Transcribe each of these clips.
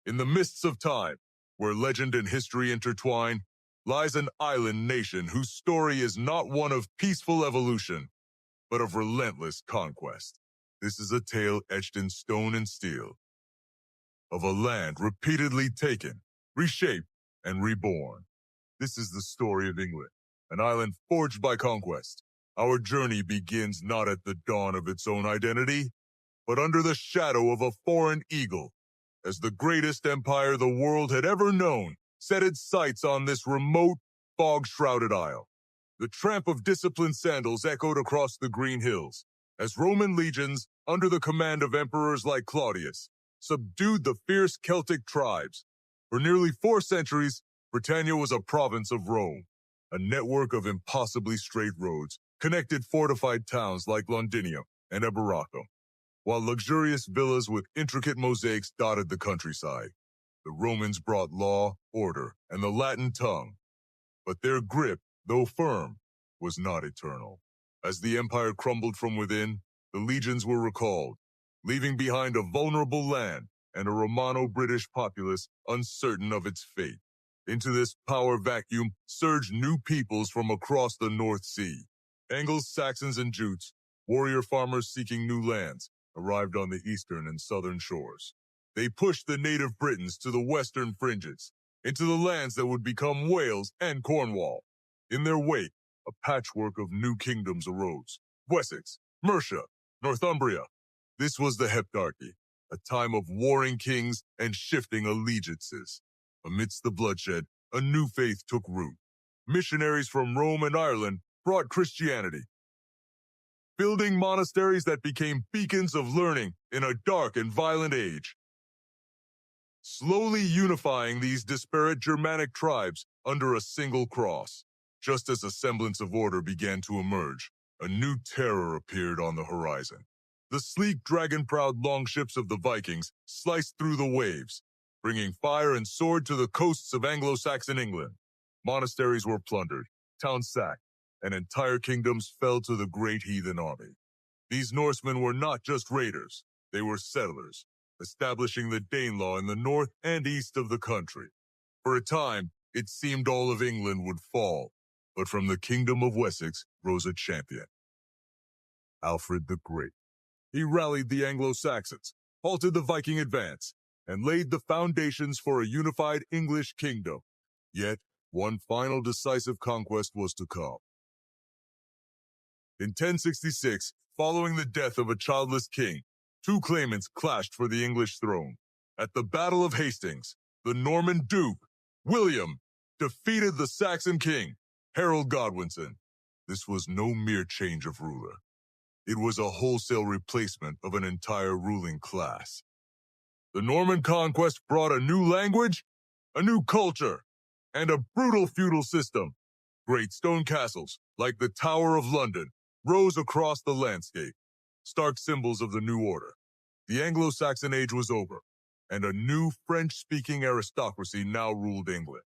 In the mists of time, where legend and history intertwine, lies an island nation whose story is not one of peaceful evolution, but of relentless conquest. This is a tale etched in stone and steel, of a land repeatedly taken, reshaped, and reborn. This is the story of England, an island forged by conquest. Our journey begins not at the dawn of its own identity, but under the shadow of a foreign eagle, as the greatest empire the world had ever known set its sights on this remote, fog-shrouded isle. The tramp of disciplined sandals echoed across the green hills, as Roman legions, under the command of emperors like Claudius, subdued the fierce Celtic tribes. For nearly 4 centuries, Britannia was a province of Rome. A network of impossibly straight roads connected fortified towns like Londinium and Eboracum, while luxurious villas with intricate mosaics dotted the countryside. The Romans brought law, order, and the Latin tongue, but their grip, though firm, was not eternal. As the empire crumbled from within, the legions were recalled, leaving behind a vulnerable land and a Romano-British populace uncertain of its fate. Into this power vacuum surged new peoples from across the North Sea. Anglo-Saxons and Jutes, warrior farmers seeking new lands, arrived on the eastern and southern shores. They pushed the native Britons to the western fringes, into the lands that would become Wales and Cornwall. In their wake, a patchwork of new kingdoms arose: Wessex, Mercia, Northumbria. This was the Heptarchy, a time of warring kings and shifting allegiances. Amidst the bloodshed, a new faith took root. Missionaries from Rome and Ireland brought Christianity, building monasteries that became beacons of learning in a dark and violent age. Slowly unifying these disparate Germanic tribes under a single cross. Just as a semblance of order began to emerge, a new terror appeared on the horizon. The sleek, dragon-proud longships of the Vikings sliced through the waves, bringing fire and sword to the coasts of Anglo-Saxon England. Monasteries were plundered, towns sacked, and entire kingdoms fell to the great heathen army. These Norsemen were not just raiders, they were settlers, establishing the Danelaw in the north and east of the country. For a time, it seemed all of England would fall, but from the kingdom of Wessex rose a champion: Alfred the Great. He rallied the Anglo-Saxons, halted the Viking advance, and laid the foundations for a unified English kingdom. Yet, one final decisive conquest was to come. In 1066, following the death of a childless king, 2 claimants clashed for the English throne. At the Battle of Hastings, the Norman Duke, William, defeated the Saxon king, Harold Godwinson. This was no mere change of ruler. It was a wholesale replacement of an entire ruling class. The Norman conquest brought a new language, a new culture, and a brutal feudal system. Great stone castles, like the Tower of London, rose across the landscape, stark symbols of the new order. The Anglo-Saxon age was over, and a new French-speaking aristocracy now ruled England.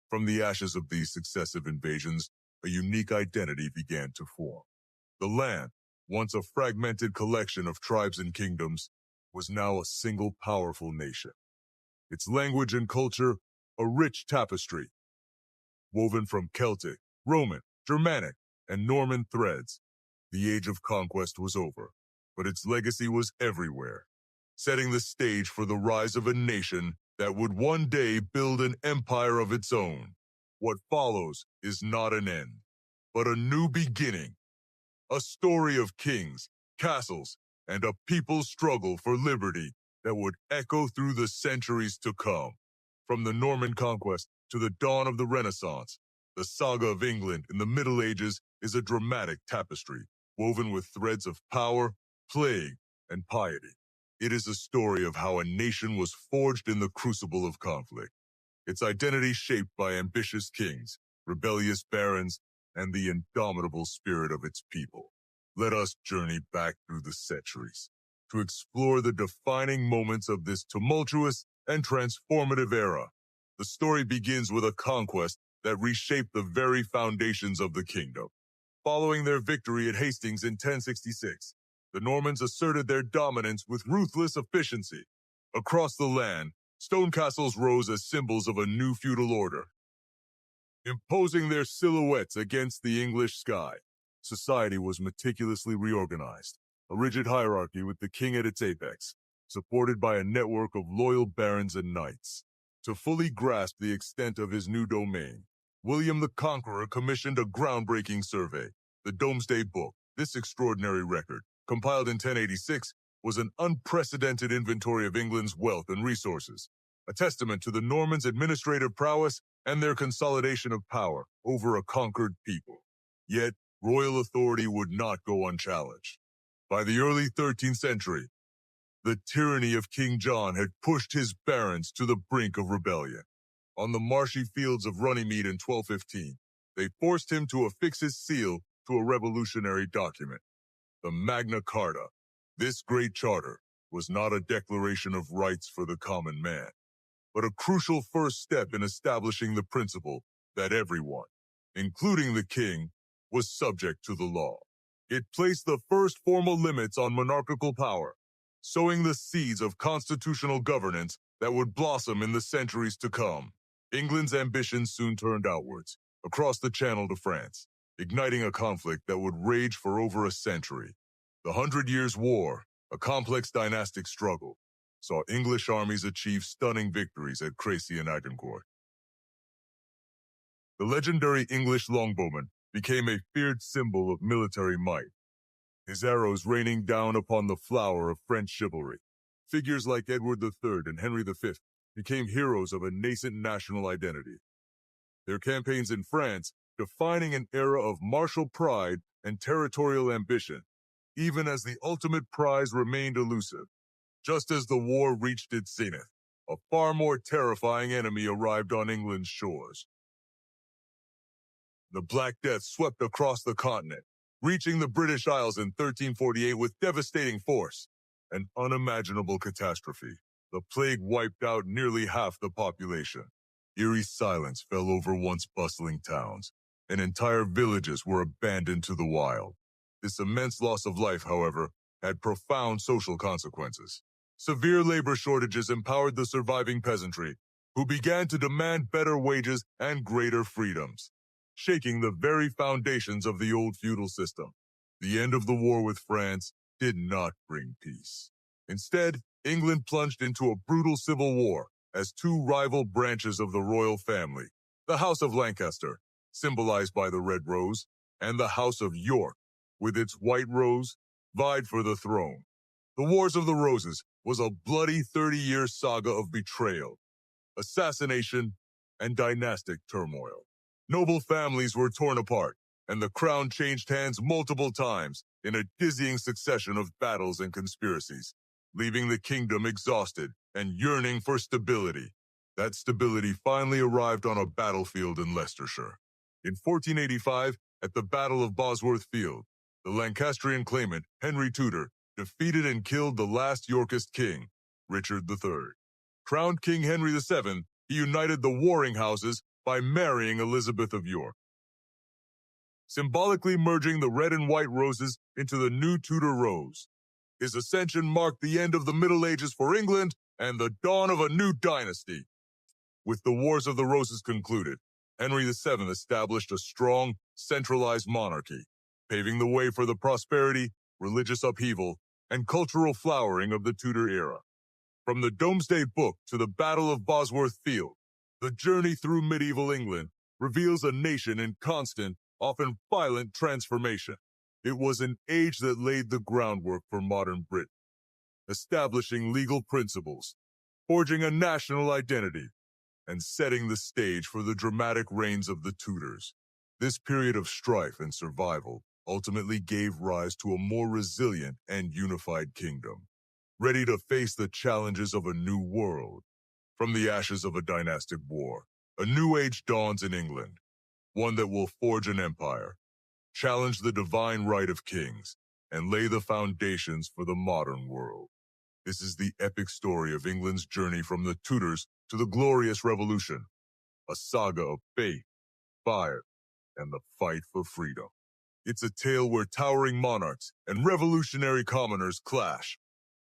From the ashes of these successive invasions, a unique identity began to form. The land, once a fragmented collection of tribes and kingdoms, was now a single powerful nation. Its language and culture, a rich tapestry, woven from Celtic, Roman, Germanic, and Norman threads. The age of conquest was over, but its legacy was everywhere, setting the stage for the rise of a nation that would one day build an empire of its own. What follows is not an end, but a new beginning. A story of kings, castles, and a people's struggle for liberty that would echo through the centuries to come. From the Norman conquest to the dawn of the Renaissance, the saga of England in the Middle Ages is a dramatic tapestry, woven with threads of power, plague, and piety. It is a story of how a nation was forged in the crucible of conflict, its identity shaped by ambitious kings, rebellious barons, and the indomitable spirit of its people. Let us journey back through the centuries to explore the defining moments of this tumultuous and transformative era. The story begins with a conquest that reshaped the very foundations of the kingdom. Following their victory at Hastings in 1066, the Normans asserted their dominance with ruthless efficiency. Across the land, Stone castles rose as symbols of a new feudal order, imposing their silhouettes against the English sky. Society was meticulously reorganized, a rigid hierarchy with the king at its apex, supported by a network of loyal barons and knights. To fully grasp the extent of his new domain, William the Conqueror commissioned a groundbreaking survey, the Domesday Book. This extraordinary record, compiled in 1086, was an unprecedented inventory of England's wealth and resources, a testament to the Normans' administrative prowess and their consolidation of power over a conquered people. Yet, royal authority would not go unchallenged. By the early 13th century, the tyranny of King John had pushed his barons to the brink of rebellion. On the marshy fields of Runnymede in 1215, they forced him to affix his seal to a revolutionary document, the Magna Carta. This great charter was not a declaration of rights for the common man, but a crucial first step in establishing the principle that everyone, including the king, was subject to the law. It placed the first formal limits on monarchical power, sowing the seeds of constitutional governance that would blossom in the centuries to come. England's ambitions soon turned outwards, across the Channel to France, igniting a conflict that would rage for over a century. The 100 Years' War, a complex dynastic struggle, saw English armies achieve stunning victories at Crécy and Agincourt. The legendary English longbowman became a feared symbol of military might, his arrows raining down upon the flower of French chivalry. Figures like Edward III and Henry V became heroes of a nascent national identity, their campaigns in France defining an era of martial pride and territorial ambition, even as the ultimate prize remained elusive. Just as the war reached its zenith, a far more terrifying enemy arrived on England's shores. The Black Death swept across the continent, reaching the British Isles in 1348 with devastating force, an unimaginable catastrophe. The plague wiped out nearly half the population. Eerie silence fell over once bustling towns, and entire villages were abandoned to the wild. This immense loss of life, however, had profound social consequences. Severe labor shortages empowered the surviving peasantry, who began to demand better wages and greater freedoms, shaking the very foundations of the old feudal system. The end of the war with France did not bring peace. Instead, England plunged into a brutal civil war as two rival branches of the royal family, the House of Lancaster, symbolized by the red rose, and the House of York, with its white rose, vied for the throne. The Wars of the Roses was a bloody 30-year saga of betrayal, assassination, and dynastic turmoil. Noble families were torn apart, and the crown changed hands multiple times in a dizzying succession of battles and conspiracies, leaving the kingdom exhausted and yearning for stability. That stability finally arrived on a battlefield in Leicestershire. In 1485, at the Battle of Bosworth Field, the Lancastrian claimant, Henry Tudor, defeated and killed the last Yorkist king, Richard III. Crowned King Henry VII, he united the warring houses by marrying Elizabeth of York, symbolically merging the red and white roses into the new Tudor rose. His ascension marked the end of the Middle Ages for England and the dawn of a new dynasty. With the Wars of the Roses concluded, Henry VII established a strong, centralized monarchy, paving the way for the prosperity, religious upheaval, and cultural flowering of the Tudor era. From the Domesday Book to the Battle of Bosworth Field, the journey through medieval England reveals a nation in constant, often violent transformation. It was an age that laid the groundwork for modern Britain, establishing legal principles, forging a national identity, and setting the stage for the dramatic reigns of the Tudors. This period of strife and survival ultimately gave rise to a more resilient and unified kingdom, ready to face the challenges of a new world. From the ashes of a dynastic war, a new age dawns in England, one that will forge an empire, challenge the divine right of kings, and lay the foundations for the modern world. This is the epic story of England's journey from the Tudors to the Glorious Revolution, a saga of faith, fire, and the fight for freedom. It's a tale where towering monarchs and revolutionary commoners clash,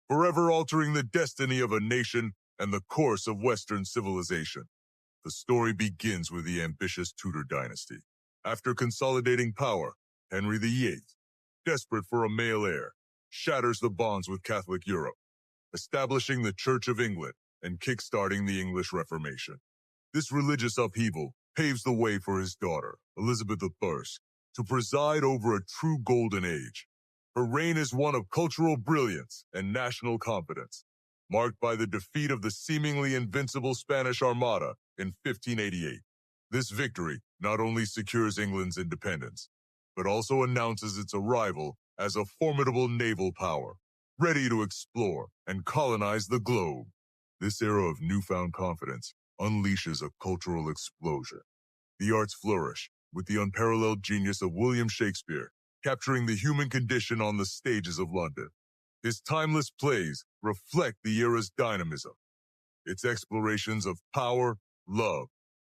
forever altering the destiny of a nation and the course of Western civilization. The story begins with the ambitious Tudor dynasty. After consolidating power, Henry VIII, desperate for a male heir, shatters the bonds with Catholic Europe, establishing the Church of England and kickstarting the English Reformation. This religious upheaval paves the way for his daughter, Elizabeth I, to preside over a true golden age. Her reign is one of cultural brilliance and national confidence, marked by the defeat of the seemingly invincible Spanish Armada in 1588. This victory not only secures England's independence, but also announces its arrival as a formidable naval power, ready to explore and colonize the globe. This era of newfound confidence unleashes a cultural explosion. The arts flourish, with the unparalleled genius of William Shakespeare capturing the human condition on the stages of London. His timeless plays reflect the era's dynamism, its explorations of power, love,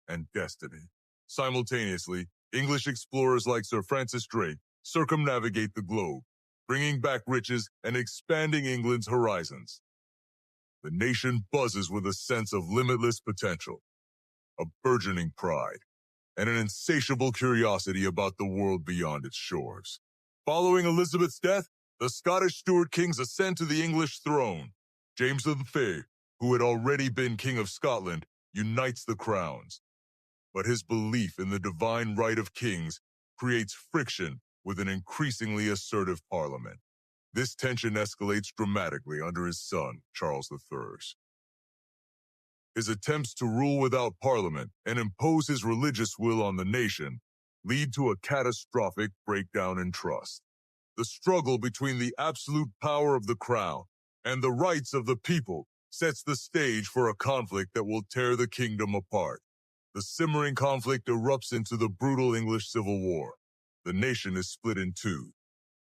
and destiny. Simultaneously, English explorers like Sir Francis Drake circumnavigate the globe, bringing back riches and expanding England's horizons. The nation buzzes with a sense of limitless potential, a burgeoning pride, and an insatiable curiosity about the world beyond its shores. Following Elizabeth's death, the Scottish Stuart kings ascend to the English throne. James V, who had already been King of Scotland, unites the crowns. But his belief in the divine right of kings creates friction with an increasingly assertive parliament. This tension escalates dramatically under his son, Charles III. His attempts to rule without parliament and impose his religious will on the nation lead to a catastrophic breakdown in trust. The struggle between the absolute power of the crown and the rights of the people sets the stage for a conflict that will tear the kingdom apart. The simmering conflict erupts into the brutal English Civil War. The nation is split in two.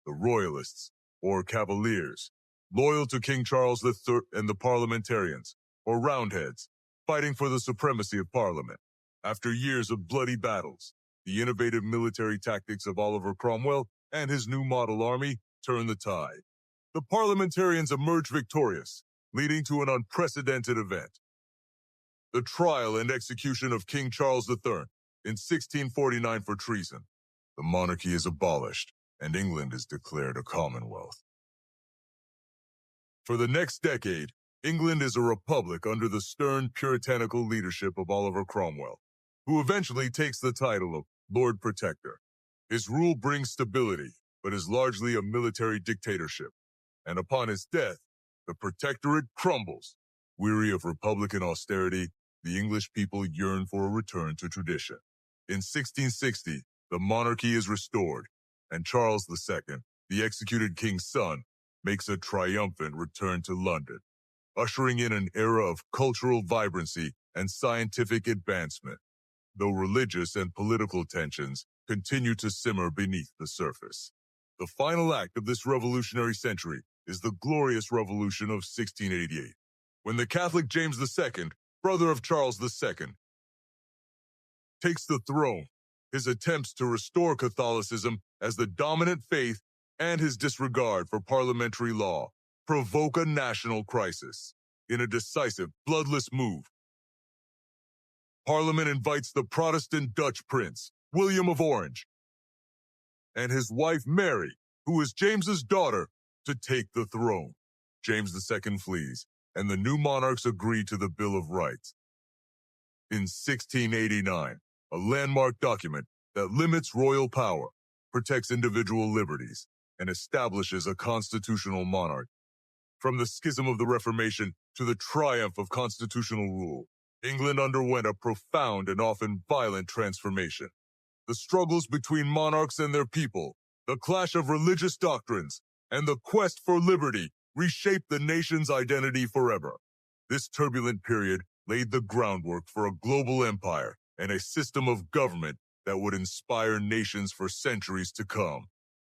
The Royalists, or Cavaliers, loyal to King Charles III, and the Parliamentarians, or Roundheads, fighting for the supremacy of Parliament. After years of bloody battles, the innovative military tactics of Oliver Cromwell and his new model army turn the tide. The Parliamentarians emerge victorious, leading to an unprecedented event: the trial and execution of King Charles III in 1649 for treason. The monarchy is abolished, and England is declared a commonwealth. For the next decade, England is a republic under the stern puritanical leadership of Oliver Cromwell, who eventually takes the title of Lord Protector. His rule brings stability, but is largely a military dictatorship, and upon his death, the protectorate crumbles. Weary of republican austerity, the English people yearn for a return to tradition. In 1660, the monarchy is restored, and Charles II, the executed king's son, makes a triumphant return to London, ushering in an era of cultural vibrancy and scientific advancement, though religious and political tensions continue to simmer beneath the surface. The final act of this revolutionary century is the Glorious Revolution of 1688, when the Catholic James II, brother of Charles II, takes the throne. His attempts to restore Catholicism as the dominant faith and his disregard for parliamentary law provoke a national crisis. In a decisive, bloodless move, Parliament invites the Protestant Dutch prince, William of Orange, and his wife Mary, who is James's daughter, to take the throne. James II flees, and the new monarchs agree to the Bill of Rights. In 1689, a landmark document that limits royal power, protects individual liberties, and establishes a constitutional monarchy. From the schism of the Reformation to the triumph of constitutional rule, England underwent a profound and often violent transformation. The struggles between monarchs and their people, the clash of religious doctrines, and the quest for liberty reshaped the nation's identity forever. This turbulent period laid the groundwork for a global empire and a system of government that would inspire nations for centuries to come,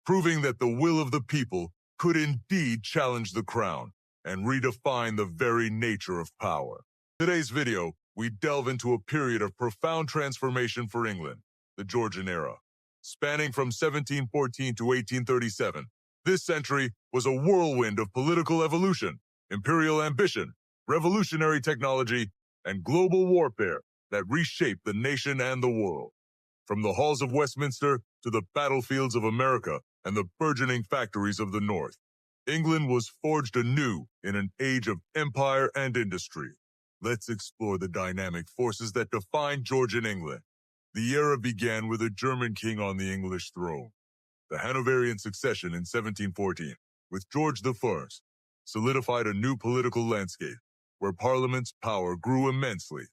proving that the will of the people could indeed challenge the crown and redefine the very nature of power. In today's video, we delve into a period of profound transformation for England, the Georgian era. Spanning from 1714 to 1837, this century was a whirlwind of political evolution, imperial ambition, revolutionary technology, and global warfare that reshaped the nation and the world. From the halls of Westminster to the battlefields of America and the burgeoning factories of the North, England was forged anew in an age of empire and industry. Let's explore the dynamic forces that defined Georgian England. The era began with a German king on the English throne. The Hanoverian succession in 1714, with George I, solidified a new political landscape where Parliament's power grew immensely.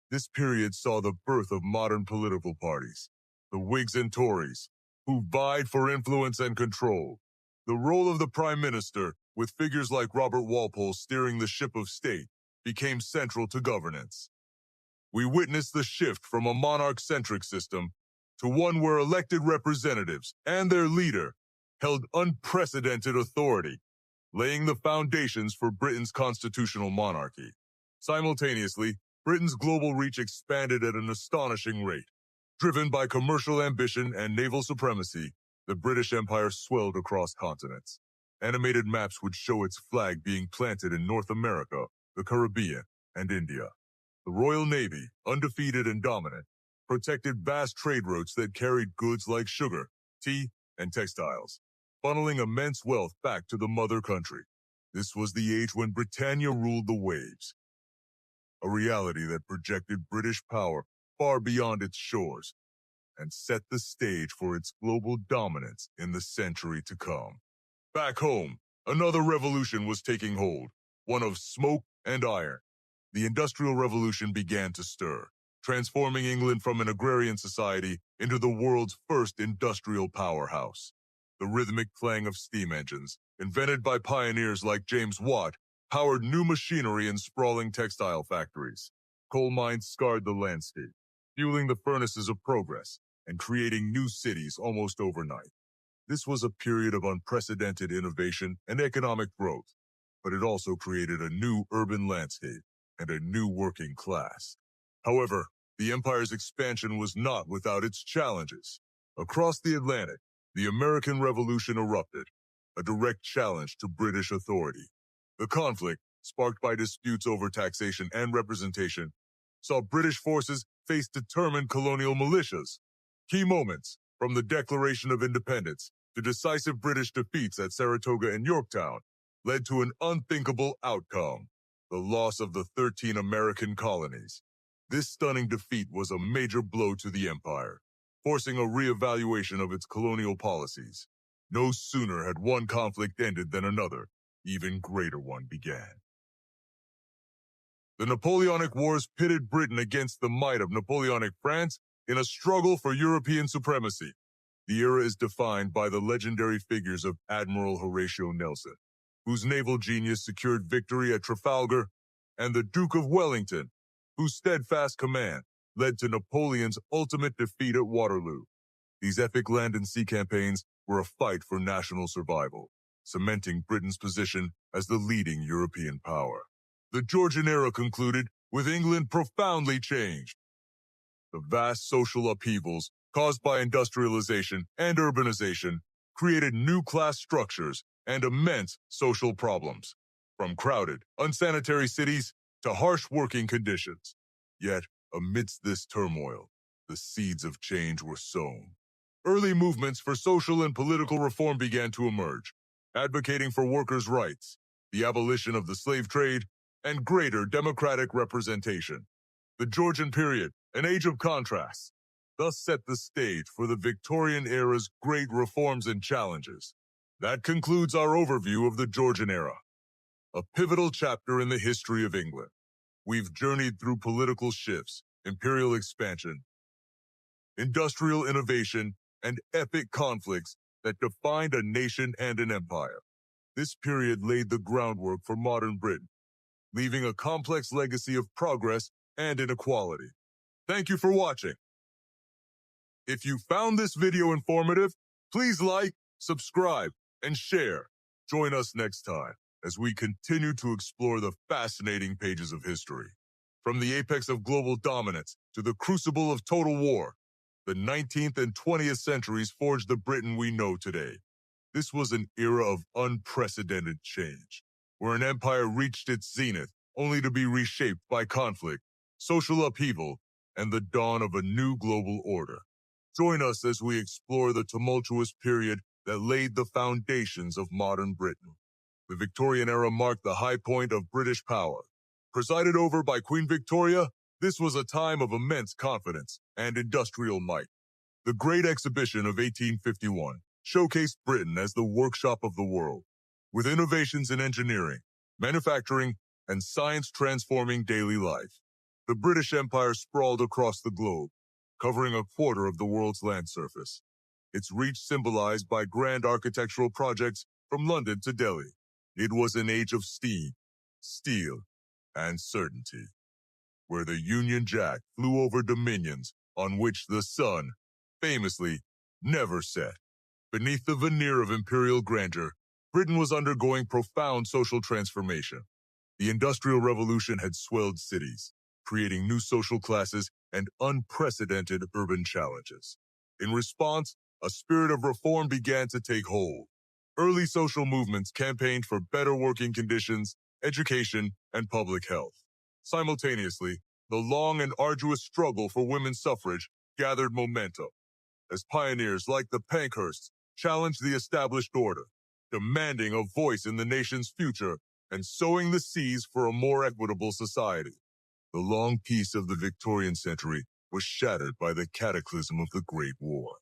This period saw the birth of modern political parties, the Whigs and Tories, who vied for influence and control. The role of the Prime Minister, with figures like Robert Walpole steering the ship of state, became central to governance. We witnessed the shift from a monarch-centric system to one where elected representatives and their leader held unprecedented authority, laying the foundations for Britain's constitutional monarchy. Simultaneously, Britain's global reach expanded at an astonishing rate. Driven by commercial ambition and naval supremacy, the British Empire swelled across continents. Animated maps would show its flag being planted in North America, the Caribbean, and India. The Royal Navy, undefeated and dominant, protected vast trade routes that carried goods like sugar, tea, and textiles, funneling immense wealth back to the mother country. This was the age when Britannia ruled the waves, a reality that projected British power far beyond its shores and set the stage for its global dominance in the century to come. Back home, another revolution was taking hold, one of smoke and iron. The Industrial Revolution began to stir, transforming England from an agrarian society into the world's first industrial powerhouse. The rhythmic clang of steam engines, invented by pioneers like James Watt, powered new machinery in sprawling textile factories. Coal mines scarred the landscape, fueling the furnaces of progress and creating new cities almost overnight. This was a period of unprecedented innovation and economic growth, but it also created a new urban landscape and a new working class. However, the empire's expansion was not without its challenges. Across the Atlantic, the American Revolution erupted, a direct challenge to British authority. The conflict, sparked by disputes over taxation and representation, saw British forces face determined colonial militias. Key moments, from the Declaration of Independence to decisive British defeats at Saratoga and Yorktown, led to an unthinkable outcome: the loss of the 13 American colonies. This stunning defeat was a major blow to the empire, forcing a reevaluation of its colonial policies. No sooner had one conflict ended than another, even greater one, began. The Napoleonic Wars pitted Britain against the might of Napoleonic France in a struggle for European supremacy. The era is defined by the legendary figures of Admiral Horatio Nelson, whose naval genius secured victory at Trafalgar, and the Duke of Wellington, whose steadfast command led to Napoleon's ultimate defeat at Waterloo. These epic land and sea campaigns were a fight for national survival, cementing Britain's position as the leading European power. The Georgian era concluded with England profoundly changed. The vast social upheavals caused by industrialization and urbanization created new class structures and immense social problems, from crowded, unsanitary cities to harsh working conditions. Yet, amidst this turmoil, the seeds of change were sown. Early movements for social and political reform began to emerge, advocating for workers' rights, the abolition of the slave trade, and greater democratic representation. The Georgian period, an age of contrasts, thus set the stage for the Victorian era's great reforms and challenges. That concludes our overview of the Georgian era, a pivotal chapter in the history of England. We've journeyed through political shifts, imperial expansion, industrial innovation, and epic conflicts that defined a nation and an empire. This period laid the groundwork for modern Britain, leaving a complex legacy of progress and inequality. Thank you for watching. If you found this video informative, please like, subscribe, and share. Join us next time as we continue to explore the fascinating pages of history. From the apex of global dominance to the crucible of total war, the 19th and 20th centuries forged the Britain we know today. This was an era of unprecedented change, where an empire reached its zenith only to be reshaped by conflict, social upheaval, and the dawn of a new global order. Join us as we explore the tumultuous period that laid the foundations of modern Britain. The Victorian era marked the high point of British power. Presided over by Queen Victoria, this was a time of immense confidence and industrial might. The Great Exhibition of 1851 showcased Britain as the workshop of the world, with innovations in engineering, manufacturing, and science transforming daily life. The British Empire sprawled across the globe, covering a quarter of the world's land surface. Its reach symbolized by grand architectural projects from London to Delhi. It was an age of steam, steel, and certainty, where the Union Jack flew over dominions on which the sun, famously, never set. Beneath the veneer of imperial grandeur, Britain was undergoing profound social transformation. The Industrial Revolution had swelled cities, creating new social classes and unprecedented urban challenges. In response, a spirit of reform began to take hold. Early social movements campaigned for better working conditions, education, and public health. Simultaneously, the long and arduous struggle for women's suffrage gathered momentum, as pioneers like the Pankhursts challenged the established order, demanding a voice in the nation's future and sowing the seeds for a more equitable society. The long peace of the Victorian century was shattered by the cataclysm of the Great War.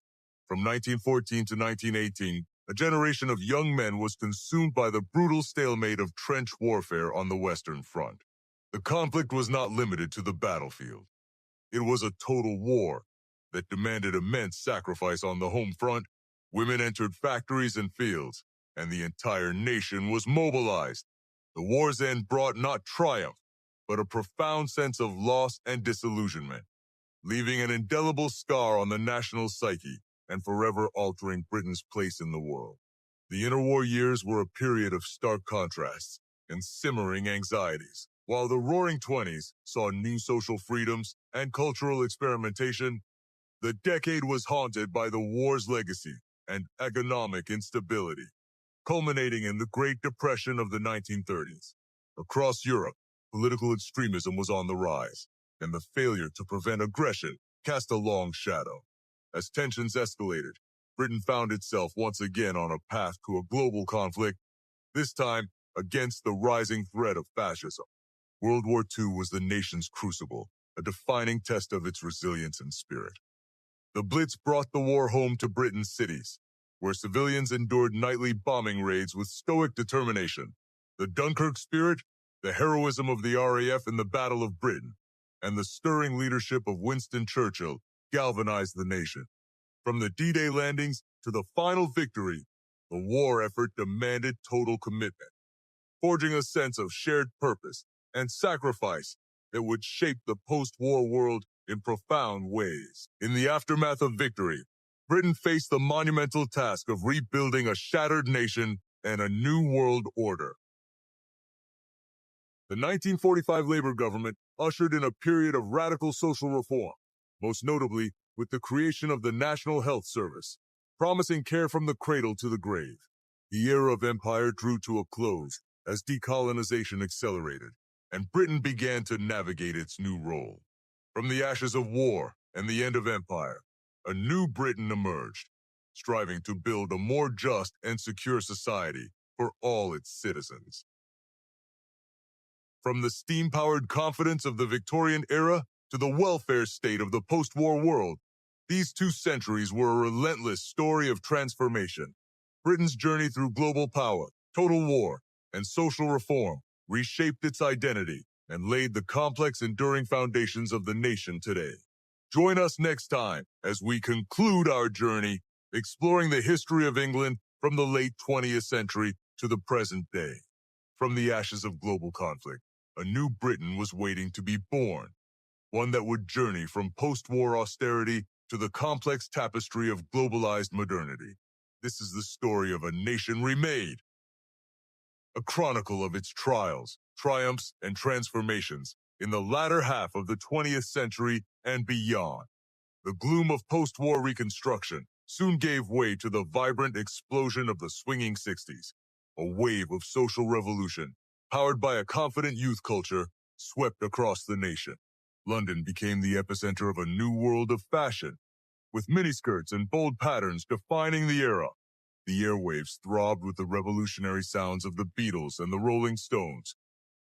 From 1914 to 1918, a generation of young men was consumed by the brutal stalemate of trench warfare on the Western Front. The conflict was not limited to the battlefield. It was a total war that demanded immense sacrifice on the home front. Women entered factories and fields, and the entire nation was mobilized. The war's end brought not triumph, but a profound sense of loss and disillusionment, leaving an indelible scar on the national psyche and forever altering Britain's place in the world. The interwar years were a period of stark contrasts and simmering anxieties. While the Roaring Twenties saw new social freedoms and cultural experimentation, the decade was haunted by the war's legacy and economic instability, culminating in the Great Depression of the 1930s. Across Europe, political extremism was on the rise, and the failure to prevent aggression cast a long shadow. As tensions escalated, Britain found itself once again on a path to a global conflict, this time against the rising threat of fascism. World War II was the nation's crucible, a defining test of its resilience and spirit. The Blitz brought the war home to Britain's cities, where civilians endured nightly bombing raids with stoic determination. The Dunkirk spirit, the heroism of the RAF in the Battle of Britain, and the stirring leadership of Winston Churchill galvanized the nation. From the D-Day landings to the final victory, the war effort demanded total commitment, forging a sense of shared purpose and sacrifice that would shape the post-war world in profound ways. In the aftermath of victory, Britain faced the monumental task of rebuilding a shattered nation and a new world order. The 1945 Labour government ushered in a period of radical social reform, most notably with the creation of the National Health Service, promising care from the cradle to the grave. The era of empire drew to a close as decolonization accelerated, and Britain began to navigate its new role. From the ashes of war and the end of empire, a new Britain emerged, striving to build a more just and secure society for all its citizens. From the steam-powered confidence of the Victorian era to the welfare state of the post-war world, these 2 centuries were a relentless story of transformation. Britain's journey through global power, total war, and social reform reshaped its identity and laid the complex, enduring foundations of the nation today. Join us next time as we conclude our journey exploring the history of England from the late 20th century to the present day. From the ashes of global conflict, a new Britain was waiting to be born, one that would journey from post-war austerity to the complex tapestry of globalized modernity. This is the story of a nation remade, a chronicle of its trials, triumphs, and transformations in the latter half of the 20th century and beyond. The gloom of post-war reconstruction soon gave way to the vibrant explosion of the swinging 60s, a wave of social revolution powered by a confident youth culture, swept across the nation. London became the epicenter of a new world of fashion, with miniskirts and bold patterns defining the era. The airwaves throbbed with the revolutionary sounds of the Beatles and the Rolling Stones,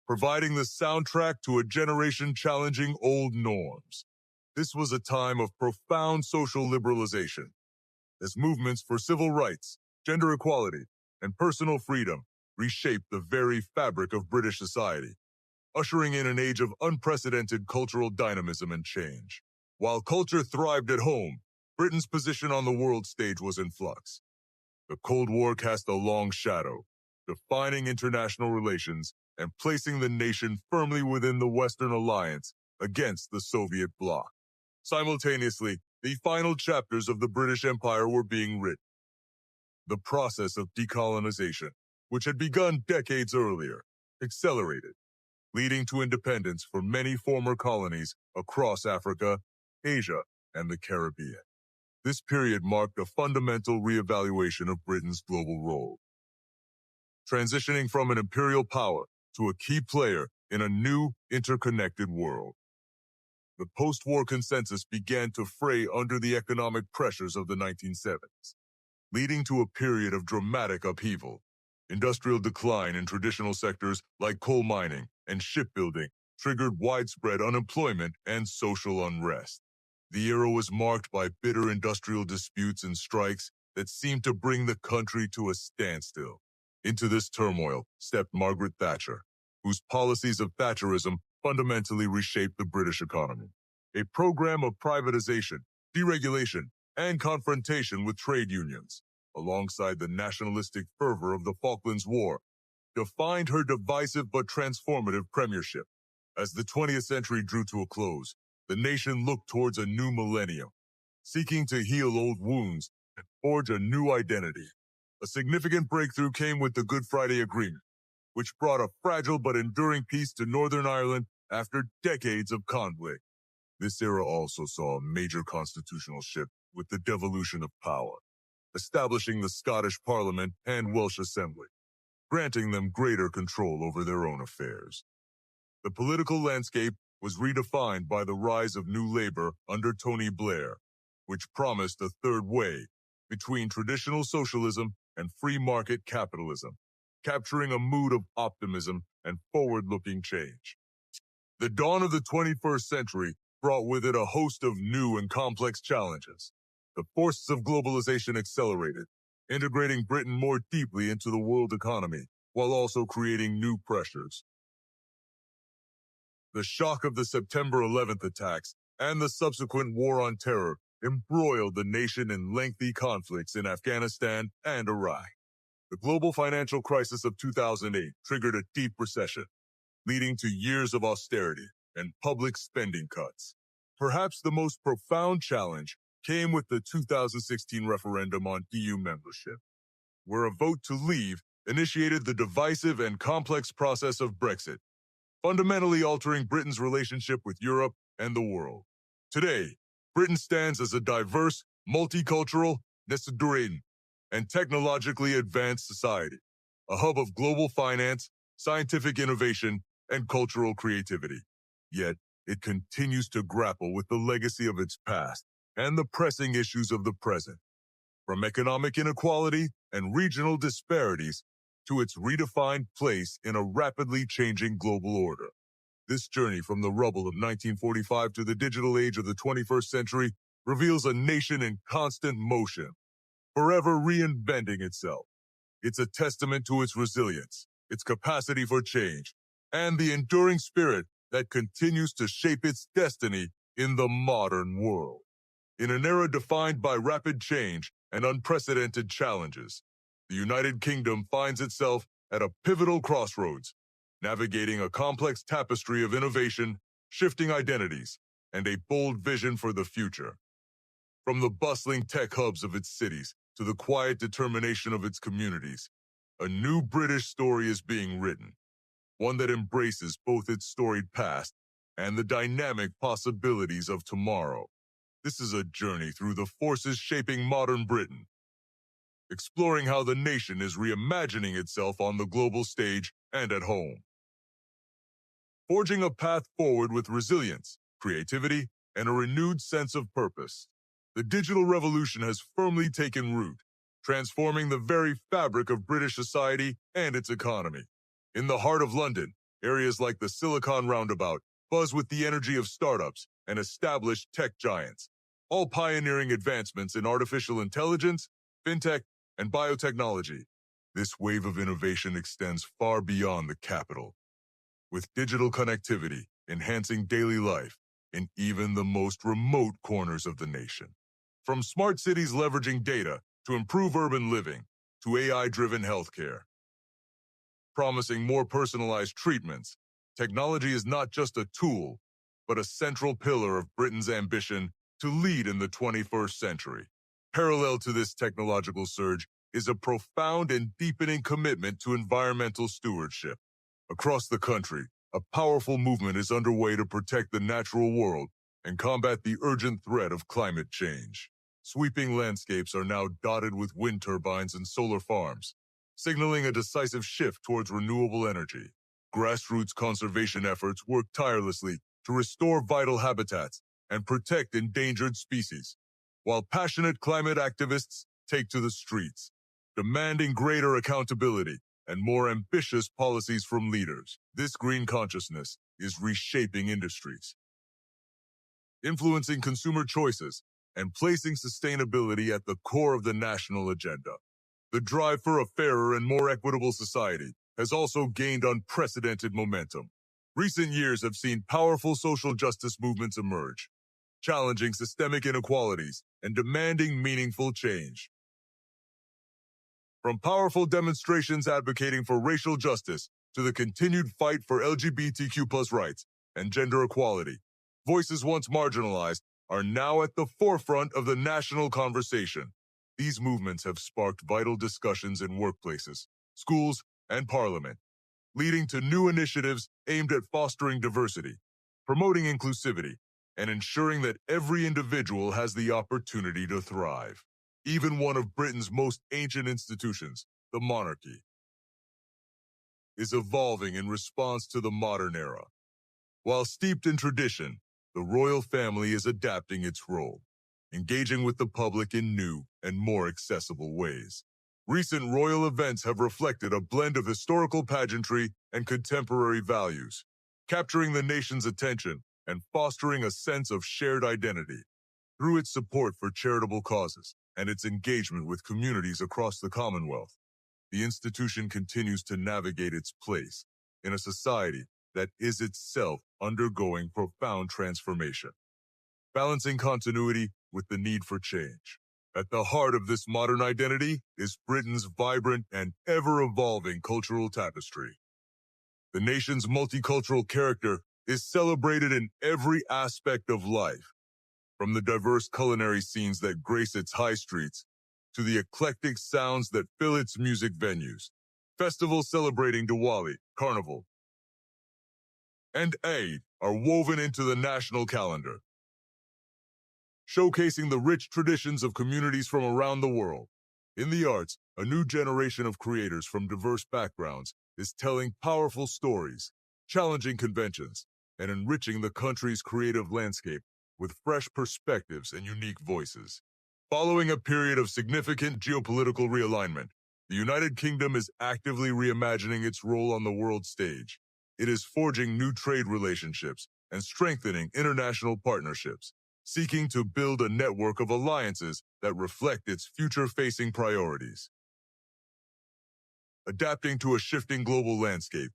providing the soundtrack to a generation challenging old norms. This was a time of profound social liberalization, as movements for civil rights, gender equality, and personal freedom reshaped the very fabric of British society, ushering in an age of unprecedented cultural dynamism and change. While culture thrived at home, Britain's position on the world stage was in flux. The Cold War cast a long shadow, defining international relations and placing the nation firmly within the Western alliance against the Soviet bloc. Simultaneously, the final chapters of the British Empire were being written. The process of decolonization, which had begun decades earlier, accelerated, leading to independence for many former colonies across Africa, Asia, and the Caribbean. This period marked a fundamental reevaluation of Britain's global role, transitioning from an imperial power to a key player in a new, interconnected world. The post-war consensus began to fray under the economic pressures of the 1970s, leading to a period of dramatic upheaval. Industrial decline in traditional sectors like coal mining and shipbuilding triggered widespread unemployment and social unrest. The era was marked by bitter industrial disputes and strikes that seemed to bring the country to a standstill. Into this turmoil stepped Margaret Thatcher, whose policies of Thatcherism fundamentally reshaped the British economy. A program of privatization, deregulation, and confrontation with trade unions, alongside the nationalistic fervor of the Falklands War, defined her divisive but transformative premiership. As the 20th century drew to a close, the nation looked towards a new millennium, seeking to heal old wounds and forge a new identity. A significant breakthrough came with the Good Friday Agreement, which brought a fragile but enduring peace to Northern Ireland after decades of conflict. This era also saw a major constitutional shift with the devolution of power, establishing the Scottish Parliament and Welsh Assembly, granting them greater control over their own affairs. The political landscape was redefined by the rise of New Labour under Tony Blair, which promised a third way between traditional socialism and free market capitalism, capturing a mood of optimism and forward-looking change. The dawn of the 21st century brought with it a host of new and complex challenges. The forces of globalization accelerated, integrating Britain more deeply into the world economy, while also creating new pressures. The shock of the September 11th attacks and the subsequent war on terror embroiled the nation in lengthy conflicts in Afghanistan and Iraq. The global financial crisis of 2008 triggered a deep recession, leading to years of austerity and public spending cuts. Perhaps the most profound challenge came with the 2016 referendum on EU membership, where a vote to leave initiated the divisive and complex process of Brexit, fundamentally altering Britain's relationship with Europe and the world. Today, Britain stands as a diverse, multicultural, nested and technologically advanced society, a hub of global finance, scientific innovation, and cultural creativity. Yet, it continues to grapple with the legacy of its past and the pressing issues of the present, from economic inequality and regional disparities to its redefined place in a rapidly changing global order. This journey from the rubble of 1945 to the digital age of the 21st century reveals a nation in constant motion, forever reinventing itself. It's a testament to its resilience, its capacity for change, and the enduring spirit that continues to shape its destiny in the modern world. In an era defined by rapid change and unprecedented challenges, the United Kingdom finds itself at a pivotal crossroads, navigating a complex tapestry of innovation, shifting identities, and a bold vision for the future. From the bustling tech hubs of its cities to the quiet determination of its communities, a new British story is being written, one that embraces both its storied past and the dynamic possibilities of tomorrow. This is a journey through the forces shaping modern Britain, exploring how the nation is reimagining itself on the global stage and at home. forging a path forward with resilience, creativity, and a renewed sense of purpose. The digital revolution has firmly taken root, transforming the very fabric of British society and its economy. In the heart of London, areas like the Silicon Roundabout buzz with the energy of startups and established tech giants, all pioneering advancements in artificial intelligence, fintech, and biotechnology. This wave of innovation extends far beyond the capital, with digital connectivity enhancing daily life in even the most remote corners of the nation. From smart cities leveraging data to improve urban living, to AI-driven healthcare, promising more personalized treatments, technology is not just a tool, but a central pillar of Britain's ambition to lead in the 21st century. Parallel to this technological surge is a profound and deepening commitment to environmental stewardship. Across the country, a powerful movement is underway to protect the natural world and combat the urgent threat of climate change. Sweeping landscapes are now dotted with wind turbines and solar farms, signaling a decisive shift towards renewable energy. Grassroots conservation efforts work tirelessly to restore vital habitats and protect endangered species, while passionate climate activists take to the streets, demanding greater accountability and more ambitious policies from leaders. This green consciousness is reshaping industries, influencing consumer choices, and placing sustainability at the core of the national agenda. The drive for a fairer and more equitable society has also gained unprecedented momentum. Recent years have seen powerful social justice movements emerge, challenging systemic inequalities and demanding meaningful change. From powerful demonstrations advocating for racial justice to the continued fight for LGBTQ+ rights and gender equality, voices once marginalized are now at the forefront of the national conversation. These movements have sparked vital discussions in workplaces, schools, and parliament, leading to new initiatives aimed at fostering diversity, promoting inclusivity, and ensuring that every individual has the opportunity to thrive. Even one of Britain's most ancient institutions, the monarchy, is evolving in response to the modern era. While steeped in tradition, the royal family is adapting its role, engaging with the public in new and more accessible ways. Recent royal events have reflected a blend of historical pageantry and contemporary values, capturing the nation's attention and fostering a sense of shared identity. Through its support for charitable causes and its engagement with communities across the Commonwealth, the institution continues to navigate its place in a society that is itself undergoing profound transformation, balancing continuity with the need for change. At the heart of this modern identity is Britain's vibrant and ever-evolving cultural tapestry. The nation's multicultural character is celebrated in every aspect of life, from the diverse culinary scenes that grace its high streets to the eclectic sounds that fill its music venues. Festivals celebrating Diwali, Carnival, and Eid are woven into the national calendar, showcasing the rich traditions of communities from around the world. In the arts, a new generation of creators from diverse backgrounds is telling powerful stories, challenging conventions, and enriching the country's creative landscape with fresh perspectives and unique voices. Following a period of significant geopolitical realignment, the United Kingdom is actively reimagining its role on the world stage. It is forging new trade relationships and strengthening international partnerships, seeking to build a network of alliances that reflect its future-facing priorities. Adapting to a shifting global landscape,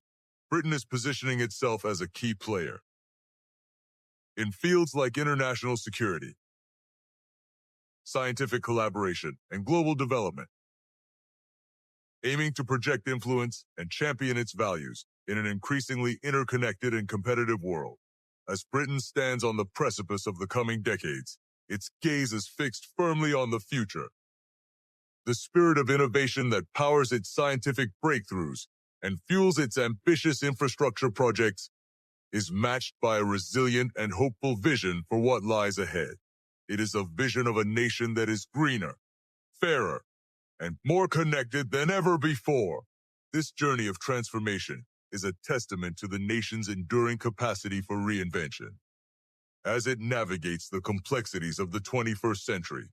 Britain is positioning itself as a key player in fields like international security, scientific collaboration, and global development, aiming to project influence and champion its values in an increasingly interconnected and competitive world. As Britain stands on the precipice of the coming decades, its gaze is fixed firmly on the future. The spirit of innovation that powers its scientific breakthroughs and fuels its ambitious infrastructure projects is matched by a resilient and hopeful vision for what lies ahead. It is a vision of a nation that is greener, fairer, and more connected than ever before. This journey of transformation is a testament to the nation's enduring capacity for reinvention. As it navigates the complexities of the 21st century,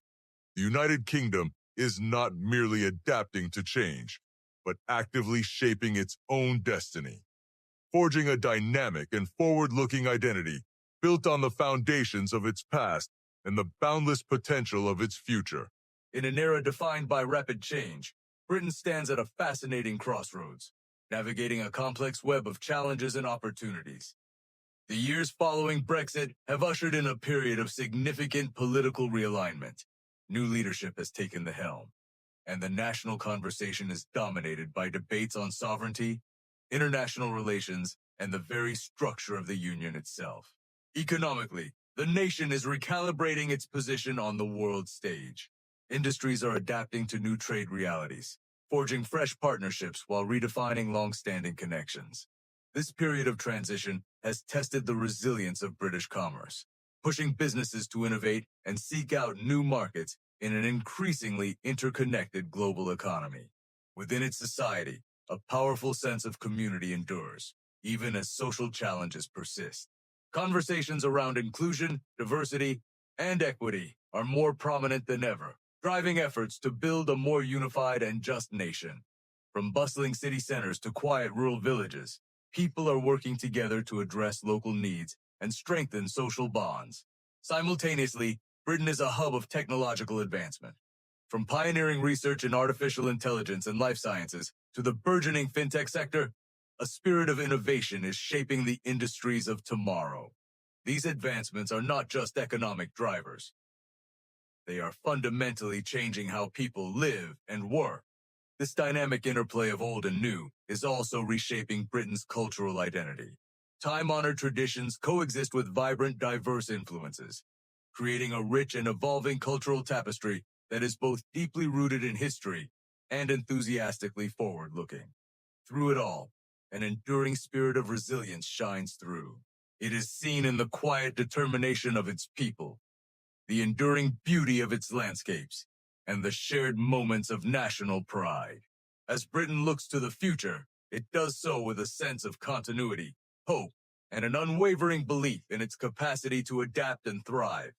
the United Kingdom is not merely adapting to change, but actively shaping its own destiny, forging a dynamic and forward-looking identity built on the foundations of its past and the boundless potential of its future. In an era defined by rapid change, Britain stands at a fascinating crossroads, navigating a complex web of challenges and opportunities. The years following Brexit have ushered in a period of significant political realignment. New leadership has taken the helm, and the national conversation is dominated by debates on sovereignty, international relations, and the very structure of the union itself. Economically, the nation is recalibrating its position on the world stage. Industries are adapting to new trade realities, forging fresh partnerships while redefining long-standing connections. This period of transition has tested the resilience of British commerce, pushing businesses to innovate and seek out new markets in an increasingly interconnected global economy. Within its society, a powerful sense of community endures, even as social challenges persist. Conversations around inclusion, diversity, and equity are more prominent than ever, driving efforts to build a more unified and just nation. From bustling city centers to quiet rural villages, people are working together to address local needs and strengthen social bonds. Simultaneously, Britain is a hub of technological advancement. From pioneering research in artificial intelligence and life sciences to the burgeoning fintech sector, a spirit of innovation is shaping the industries of tomorrow. These advancements are not just economic drivers. They are fundamentally changing how people live and work. This dynamic interplay of old and new is also reshaping Britain's cultural identity. Time-honored traditions coexist with vibrant, diverse influences, creating a rich and evolving cultural tapestry that is both deeply rooted in history and enthusiastically forward-looking. Through it all, an enduring spirit of resilience shines through. It is seen in the quiet determination of its people, the enduring beauty of its landscapes, and the shared moments of national pride. As Britain looks to the future, it does so with a sense of continuity, hope, and an unwavering belief in its capacity to adapt and thrive.